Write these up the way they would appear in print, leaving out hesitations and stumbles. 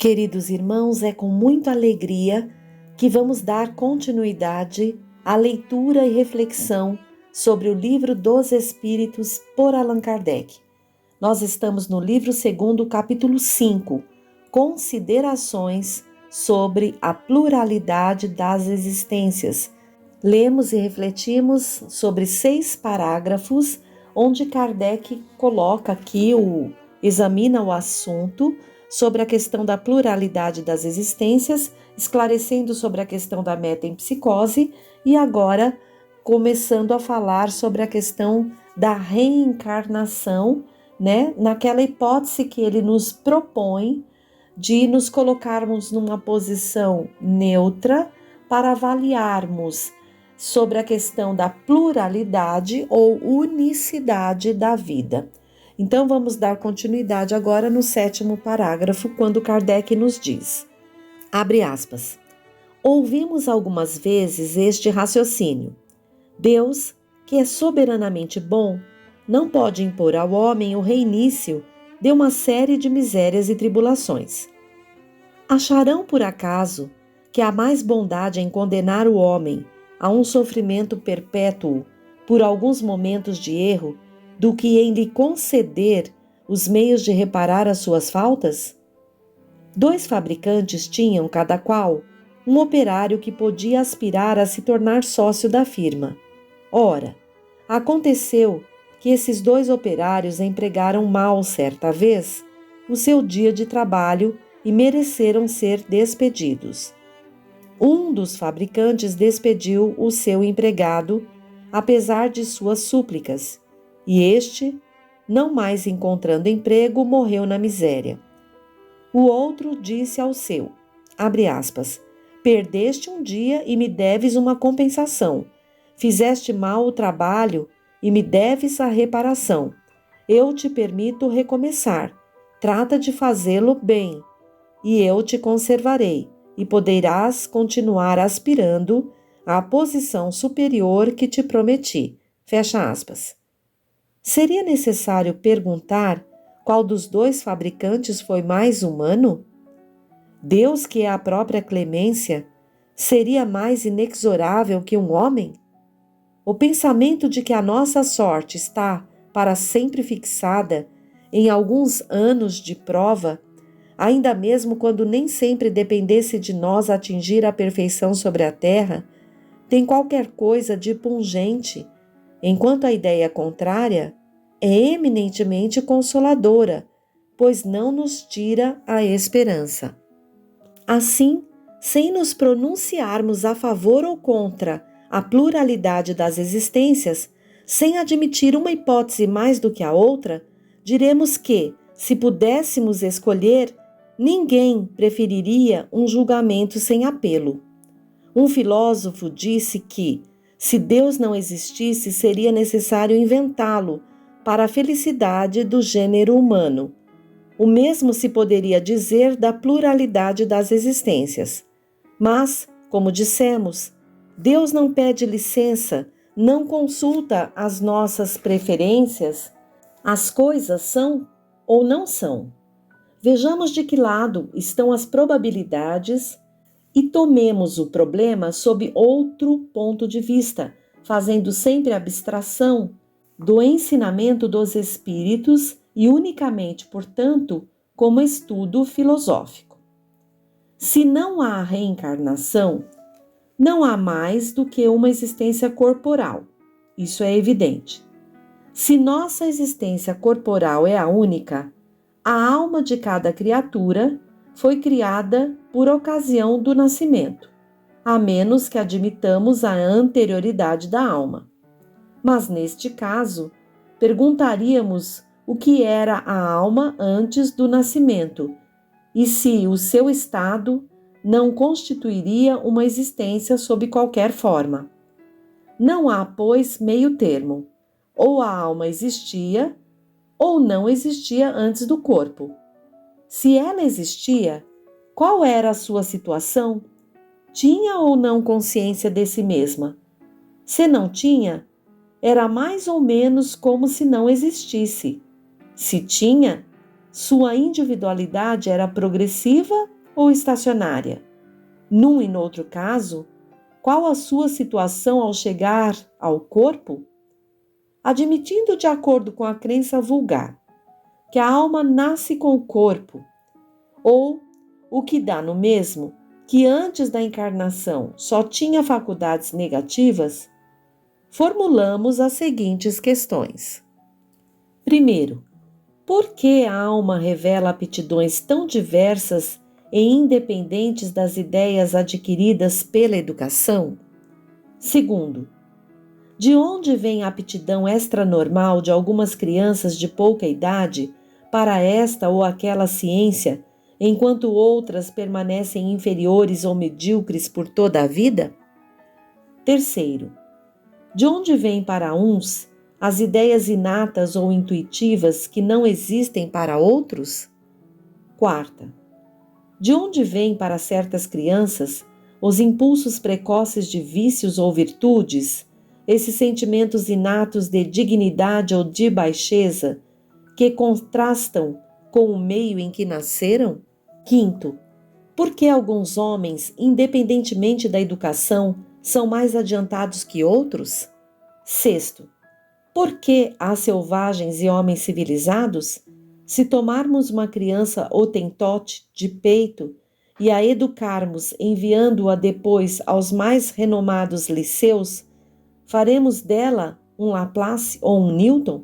Queridos irmãos, é com muita alegria que vamos dar continuidade à leitura e reflexão sobre o Livro dos Espíritos por Allan Kardec. Nós estamos no livro 2, capítulo 5, Considerações sobre a pluralidade das existências. Lemos e refletimos sobre 6 parágrafos, onde Kardec coloca aqui, examina o assunto sobre a questão da pluralidade das existências, esclarecendo sobre a questão da metempsicose e agora começando a falar sobre a questão da reencarnação, naquela hipótese que ele nos propõe de nos colocarmos numa posição neutra para avaliarmos sobre a questão da pluralidade ou unicidade da vida. Então vamos dar continuidade agora no 7º parágrafo, quando Kardec nos diz, abre aspas, ouvimos algumas vezes este raciocínio. Deus, que é soberanamente bom, não pode impor ao homem o reinício de uma série de misérias e tribulações. Acharão por acaso que há mais bondade em condenar o homem a um sofrimento perpétuo por alguns momentos de erro do que em lhe conceder os meios de reparar as suas faltas? 2 fabricantes tinham, cada qual, um operário que podia aspirar a se tornar sócio da firma. Ora, aconteceu que esses 2 operários empregaram mal, certa vez, o seu dia de trabalho e mereceram ser despedidos. Um dos fabricantes despediu o seu empregado, apesar de suas súplicas, e este, não mais encontrando emprego, morreu na miséria. O outro disse ao seu, abre aspas, perdeste um dia e me deves uma compensação. Fizeste mal o trabalho e me deves a reparação. Eu te permito recomeçar. Trata de fazê-lo bem, e eu te conservarei, e poderás continuar aspirando à posição superior que te prometi. Fecha aspas. Seria necessário perguntar qual dos 2 fabricantes foi mais humano? Deus, que é a própria clemência, seria mais inexorável que um homem? O pensamento de que a nossa sorte está para sempre fixada em alguns anos de prova, ainda mesmo quando nem sempre dependesse de nós atingir a perfeição sobre a terra, tem qualquer coisa de pungente, enquanto a ideia contrária é eminentemente consoladora, pois não nos tira a esperança. Assim, sem nos pronunciarmos a favor ou contra a pluralidade das existências, sem admitir uma hipótese mais do que a outra, diremos que, se pudéssemos escolher, ninguém preferiria um julgamento sem apelo. Um filósofo disse que, se Deus não existisse, seria necessário inventá-lo para a felicidade do gênero humano. O mesmo se poderia dizer da pluralidade das existências. Mas, como dissemos, Deus não pede licença, não consulta as nossas preferências. As coisas são ou não são. Vejamos de que lado estão as probabilidades e tomemos o problema sob outro ponto de vista, fazendo sempre abstração do ensinamento dos espíritos e unicamente, portanto, como estudo filosófico. Se não há reencarnação, não há mais do que uma existência corporal. Isso é evidente. Se nossa existência corporal é a única, a alma de cada criatura foi criada por ocasião do nascimento, a menos que admitamos a anterioridade da alma. Mas, neste caso, perguntaríamos o que era a alma antes do nascimento e se o seu estado não constituiria uma existência sob qualquer forma. Não há, pois, meio termo. Ou a alma existia, ou não existia antes do corpo. Se ela existia, qual era a sua situação? Tinha ou não consciência de si mesma? Se não tinha, era mais ou menos como se não existisse. Se tinha, sua individualidade era progressiva ou estacionária? Num e no outro caso, qual a sua situação ao chegar ao corpo? Admitindo, de acordo com a crença vulgar, que a alma nasce com o corpo, ou o que dá no mesmo, que antes da encarnação só tinha faculdades negativas, formulamos as seguintes questões. Primeiro, por que a alma revela aptidões tão diversas e independentes das ideias adquiridas pela educação? Segundo, de onde vem a aptidão extranormal de algumas crianças de pouca idade para esta ou aquela ciência, enquanto outras permanecem inferiores ou medíocres por toda a vida? Terceiro, de onde vêm para uns as ideias inatas ou intuitivas que não existem para outros? Quarta, de onde vêm para certas crianças os impulsos precoces de vícios ou virtudes, esses sentimentos inatos de dignidade ou de baixeza, que contrastam com o meio em que nasceram? Quinto, por que alguns homens, independentemente da educação, são mais adiantados que outros? Sexto, por que há selvagens e homens civilizados? Se tomarmos uma criança hotentote de peito e a educarmos enviando-a depois aos mais renomados liceus, faremos dela um Laplace ou um Newton?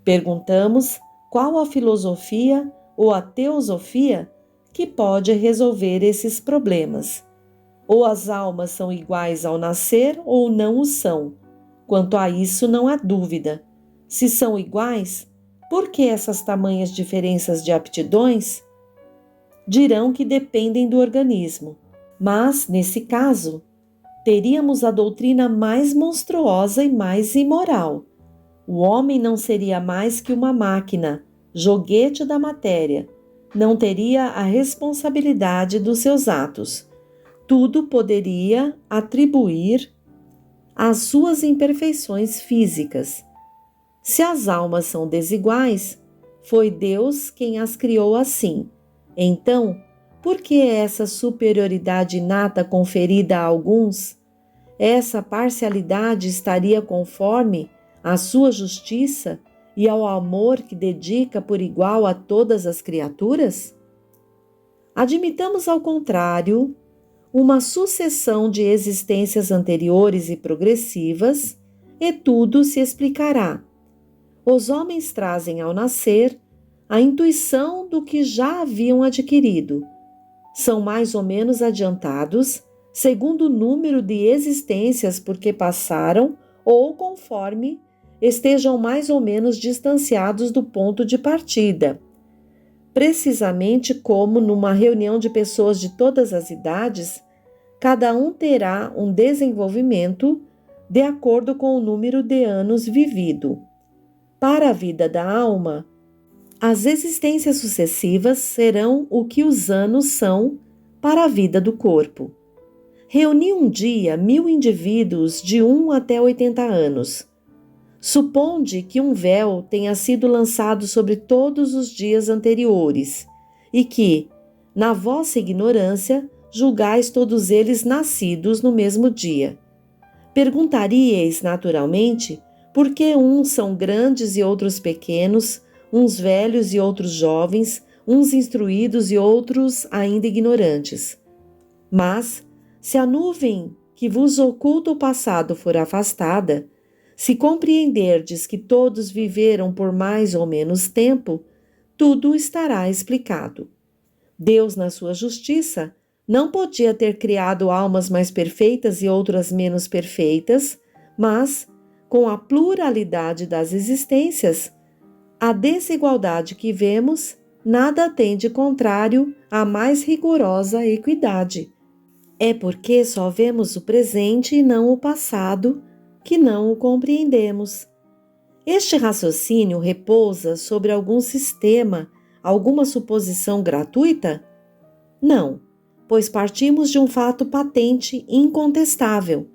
Perguntamos qual a filosofia ou a teosofia que pode resolver esses problemas. Ou as almas são iguais ao nascer ou não o são. Quanto a isso não há dúvida. Se são iguais, por que essas tamanhas diferenças de aptidões? Dirão que dependem do organismo. Mas, nesse caso, teríamos a doutrina mais monstruosa e mais imoral. O homem não seria mais que uma máquina, joguete da matéria, não teria a responsabilidade dos seus atos. Tudo poderia atribuir às suas imperfeições físicas. Se as almas são desiguais, foi Deus quem as criou assim. Então, por que essa superioridade inata conferida a alguns? Essa parcialidade estaria conforme à sua justiça e ao amor que dedica por igual a todas as criaturas? Admitamos, ao contrário, uma sucessão de existências anteriores e progressivas, e tudo se explicará. Os homens trazem ao nascer a intuição do que já haviam adquirido. São mais ou menos adiantados, segundo o número de existências por que passaram ou conforme estejam mais ou menos distanciados do ponto de partida. Precisamente como numa reunião de pessoas de todas as idades, cada um terá um desenvolvimento de acordo com o número de anos vivido. Para a vida da alma, as existências sucessivas serão o que os anos são para a vida do corpo. Reuni um dia 1000 indivíduos de 1 até 80 anos. Suponde que um véu tenha sido lançado sobre todos os dias anteriores e que, na vossa ignorância, julgais todos eles nascidos no mesmo dia. Perguntaríeis, naturalmente, por que uns são grandes e outros pequenos, uns velhos e outros jovens, uns instruídos e outros ainda ignorantes. Mas, se a nuvem que vos oculta o passado for afastada, se compreenderdes que todos viveram por mais ou menos tempo, tudo estará explicado. Deus, na sua justiça, não podia ter criado almas mais perfeitas e outras menos perfeitas, mas, com a pluralidade das existências, a desigualdade que vemos nada tem de contrário à mais rigorosa equidade. É porque só vemos o presente e não o passado que não o compreendemos. Este raciocínio repousa sobre algum sistema, alguma suposição gratuita? Não, pois partimos de um fato patente e incontestável,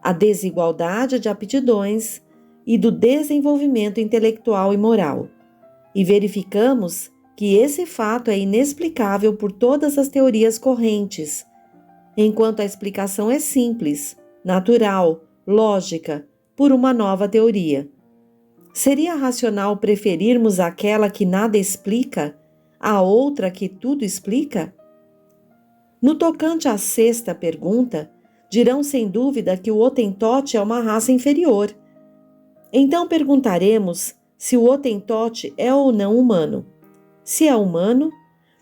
a desigualdade de aptidões e do desenvolvimento intelectual e moral, e verificamos que esse fato é inexplicável por todas as teorias correntes, enquanto a explicação é simples, natural, lógica, por uma nova teoria. Seria racional preferirmos aquela que nada explica à outra que tudo explica? No tocante à sexta pergunta, dirão sem dúvida que o Hottentote é uma raça inferior. Então perguntaremos se o Hottentote é ou não humano. Se é humano,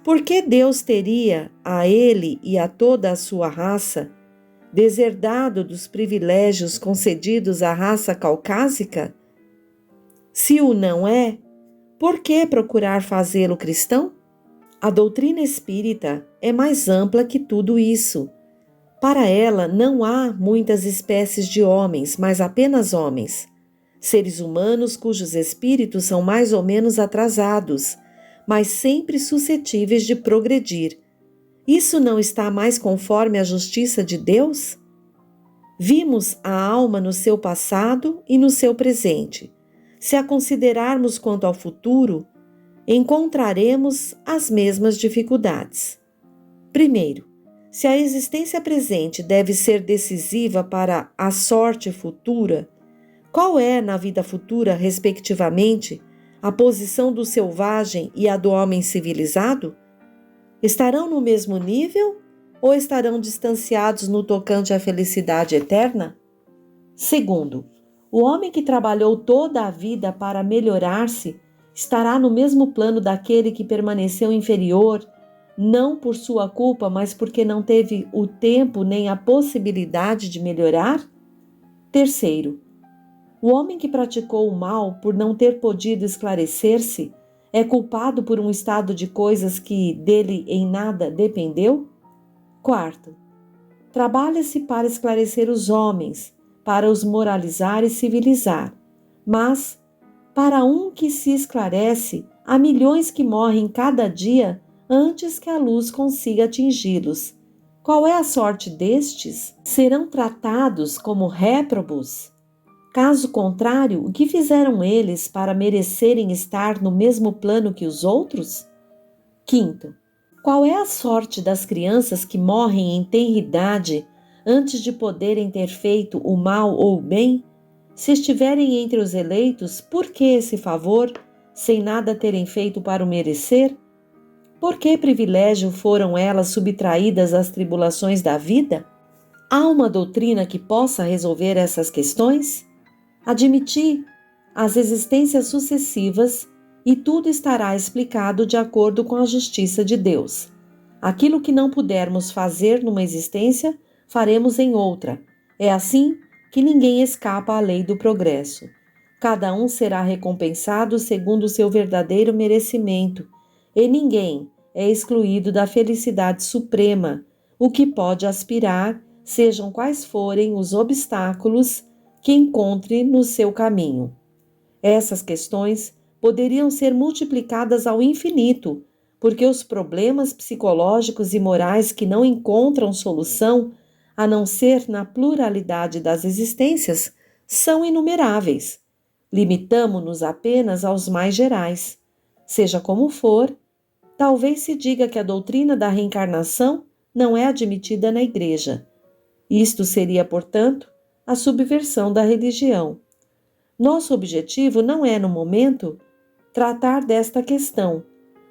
por que Deus teria a ele e a toda a sua raça deserdado dos privilégios concedidos à raça caucásica? Se o não é, por que procurar fazê-lo cristão? A doutrina espírita é mais ampla que tudo isso. Para ela não há muitas espécies de homens, mas apenas homens. Seres humanos cujos espíritos são mais ou menos atrasados, mas sempre suscetíveis de progredir. Isso não está mais conforme a justiça de Deus? Vimos a alma no seu passado e no seu presente. Se a considerarmos quanto ao futuro, encontraremos as mesmas dificuldades. Primeiro, se a existência presente deve ser decisiva para a sorte futura, qual é, na vida futura, respectivamente, a posição do selvagem e a do homem civilizado? Estarão no mesmo nível ou estarão distanciados no tocante à felicidade eterna? Segundo, o homem que trabalhou toda a vida para melhorar-se estará no mesmo plano daquele que permaneceu inferior, não por sua culpa, mas porque não teve o tempo nem a possibilidade de melhorar? Terceiro, o homem que praticou o mal por não ter podido esclarecer-se é culpado por um estado de coisas que dele em nada dependeu? Quarto, trabalha-se para esclarecer os homens, para os moralizar e civilizar, mas, para um que se esclarece, há milhões que morrem cada dia antes que a luz consiga atingi-los. Qual é a sorte destes? Serão tratados como réprobos? Caso contrário, o que fizeram eles para merecerem estar no mesmo plano que os outros? Quinto, qual é a sorte das crianças que morrem em tenridade antes de poderem ter feito o mal ou o bem? Se estiverem entre os eleitos, por que esse favor, sem nada terem feito para o merecer? Por que privilégio foram elas subtraídas às tribulações da vida? Há uma doutrina que possa resolver essas questões? Admiti as existências sucessivas e tudo estará explicado de acordo com a justiça de Deus. Aquilo que não pudermos fazer numa existência, faremos em outra. É assim que ninguém escapa à lei do progresso. Cada um será recompensado segundo o seu verdadeiro merecimento, e ninguém é excluído da felicidade suprema, o que pode aspirar, sejam quais forem os obstáculos que encontre no seu caminho. Essas questões poderiam ser multiplicadas ao infinito, porque os problemas psicológicos e morais que não encontram solução, a não ser na pluralidade das existências, são inumeráveis. Limitamo-nos apenas aos mais gerais. Seja como for, talvez se diga que a doutrina da reencarnação não é admitida na Igreja. Isto seria, portanto, a subversão da religião. Nosso objetivo não é, no momento, tratar desta questão.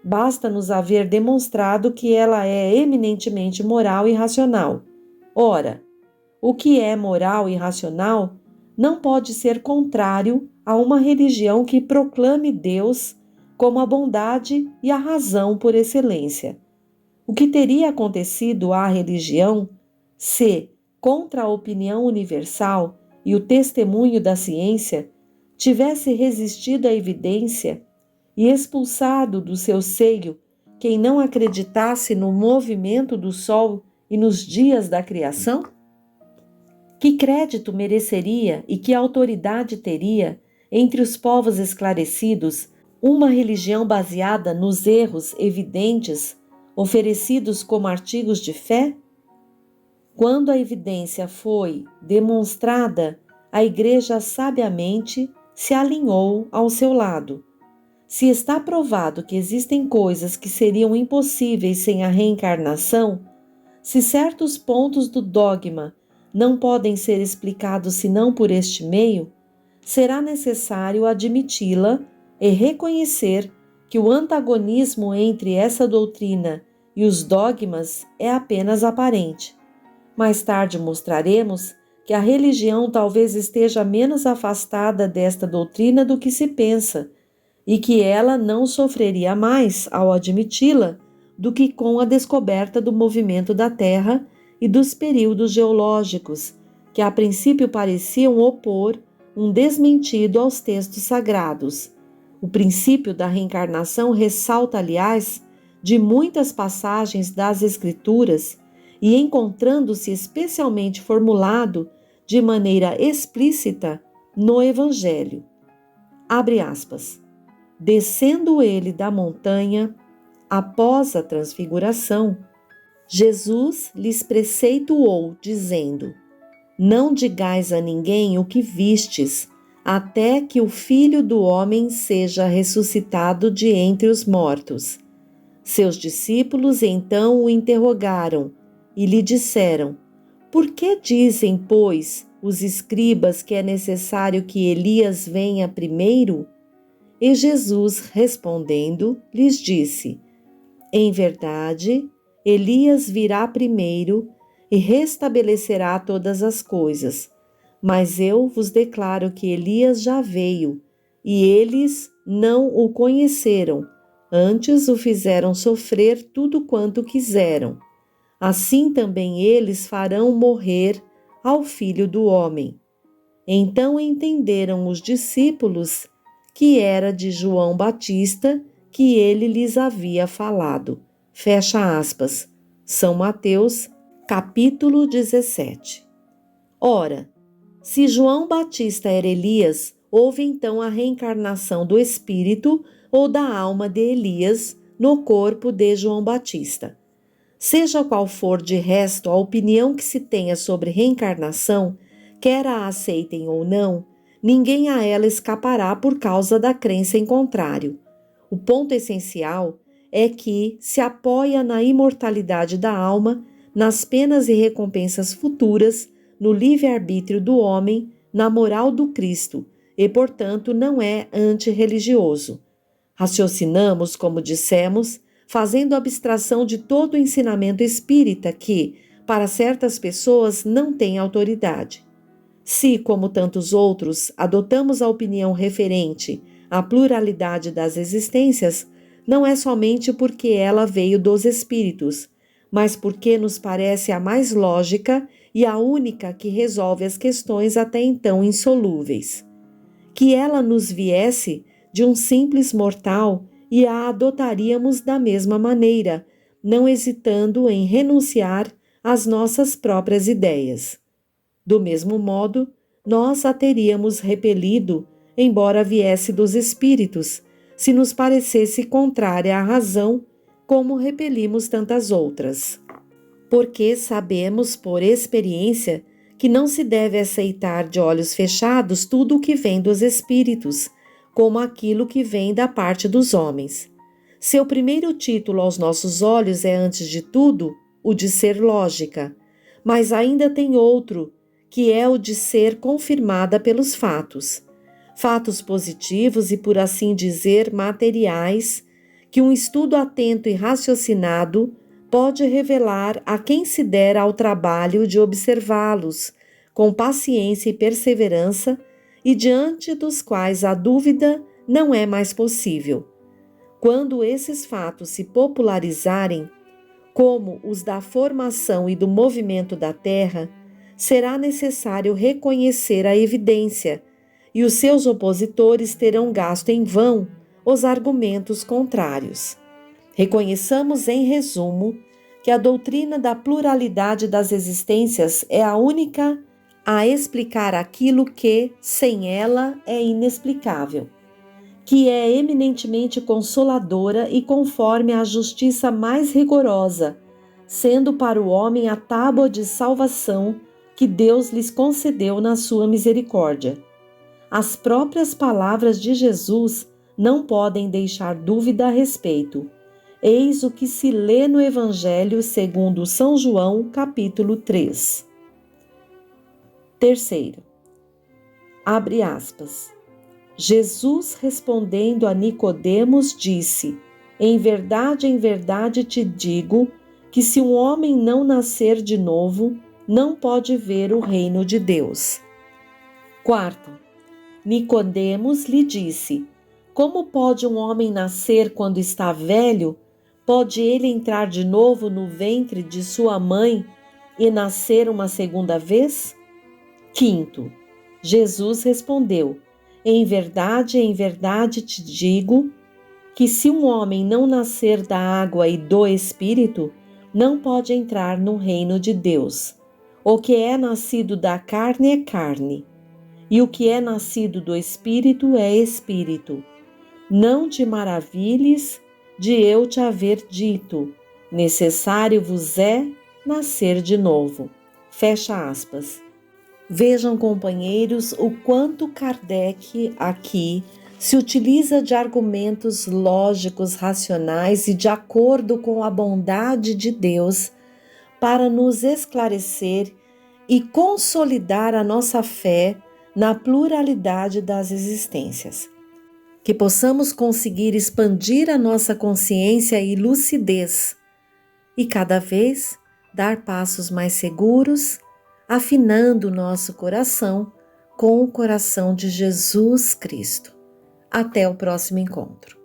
Basta-nos haver demonstrado que ela é eminentemente moral e racional. Ora, o que é moral e racional não pode ser contrário a uma religião que proclame Deus como a bondade e a razão por excelência. O que teria acontecido à religião se, contra a opinião universal e o testemunho da ciência, tivesse resistido à evidência e expulsado do seu seio quem não acreditasse no movimento do sol e nos dias da criação? Que crédito mereceria e que autoridade teria entre os povos esclarecidos uma religião baseada nos erros evidentes oferecidos como artigos de fé? Quando a evidência foi demonstrada, a Igreja sabiamente se alinhou ao seu lado. Se está provado que existem coisas que seriam impossíveis sem a reencarnação, se certos pontos do dogma não podem ser explicados senão por este meio, será necessário admiti-la e reconhecer que o antagonismo entre essa doutrina e os dogmas é apenas aparente. Mais tarde mostraremos que a religião talvez esteja menos afastada desta doutrina do que se pensa, e que ela não sofreria mais ao admiti-la do que com a descoberta do movimento da Terra e dos períodos geológicos, que a princípio pareciam opor um desmentido aos textos sagrados. O princípio da reencarnação ressalta, aliás, de muitas passagens das Escrituras e encontrando-se especialmente formulado de maneira explícita no Evangelho. Abre aspas. Descendo ele da montanha, após a transfiguração, Jesus lhes preceituou, dizendo: Não digais a ninguém o que vistes, até que o Filho do Homem seja ressuscitado de entre os mortos. Seus discípulos então o interrogaram e lhe disseram: Por que dizem, pois, os escribas que é necessário que Elias venha primeiro? E Jesus, respondendo, lhes disse: Em verdade, Elias virá primeiro e restabelecerá todas as coisas. Mas eu vos declaro que Elias já veio, e eles não o conheceram, antes o fizeram sofrer tudo quanto quiseram. Assim também eles farão morrer ao Filho do Homem. Então entenderam os discípulos que era de João Batista que ele lhes havia falado. Fecha aspas. São Mateus, capítulo 17. Ora, se João Batista era Elias, houve então a reencarnação do espírito ou da alma de Elias no corpo de João Batista. Seja qual for de resto a opinião que se tenha sobre reencarnação, quer a aceitem ou não, ninguém a ela escapará por causa da crença em contrário. O ponto essencial é que se apoia na imortalidade da alma, nas penas e recompensas futuras, no livre-arbítrio do homem, na moral do Cristo, e, portanto, não é antirreligioso. Raciocinamos, como dissemos, fazendo abstração de todo o ensinamento espírita que, para certas pessoas, não tem autoridade. Se, como tantos outros, adotamos a opinião referente à pluralidade das existências, não é somente porque ela veio dos espíritos, mas porque nos parece a mais lógica e a única que resolve as questões até então insolúveis. Que ela nos viesse de um simples mortal e a adotaríamos da mesma maneira, não hesitando em renunciar às nossas próprias ideias. Do mesmo modo, nós a teríamos repelido, embora viesse dos espíritos, se nos parecesse contrária à razão, como repelimos tantas outras. Porque sabemos, por experiência, que não se deve aceitar de olhos fechados tudo o que vem dos espíritos, como aquilo que vem da parte dos homens. Seu primeiro título aos nossos olhos é, antes de tudo, o de ser lógica, mas ainda tem outro, que é o de ser confirmada pelos fatos. Fatos positivos e, por assim dizer, materiais, que um estudo atento e raciocinado pode revelar a quem se der ao trabalho de observá-los, com paciência e perseverança, e diante dos quais a dúvida não é mais possível. Quando esses fatos se popularizarem, como os da formação e do movimento da Terra, será necessário reconhecer a evidência, e os seus opositores terão gasto em vão os argumentos contrários. Reconheçamos, em resumo, que a doutrina da pluralidade das existências é a única a explicar aquilo que, sem ela, é inexplicável, que é eminentemente consoladora e conforme à justiça mais rigorosa, sendo para o homem a tábua de salvação que Deus lhes concedeu na sua misericórdia. As próprias palavras de Jesus não podem deixar dúvida a respeito. Eis o que se lê no Evangelho segundo São João, capítulo 3. Terceiro, abre aspas. Jesus, respondendo a Nicodemos, disse: em verdade te digo que se um homem não nascer de novo, não pode ver o reino de Deus. Quarto, Nicodemos lhe disse: como pode um homem nascer quando está velho? Pode ele entrar de novo no ventre de sua mãe e nascer uma segunda vez? Quinto, Jesus respondeu: em verdade te digo que se um homem não nascer da água e do Espírito, não pode entrar no reino de Deus. O que é nascido da carne é carne, e o que é nascido do Espírito é Espírito. Não te maravilhes de eu te haver dito: necessário vos é nascer de novo. Fecha aspas. Vejam, companheiros, o quanto Kardec aqui se utiliza de argumentos lógicos, racionais e de acordo com a bondade de Deus para nos esclarecer e consolidar a nossa fé na pluralidade das existências. Que possamos conseguir expandir a nossa consciência e lucidez e cada vez dar passos mais seguros, afinando o nosso coração com o coração de Jesus Cristo. Até o próximo encontro.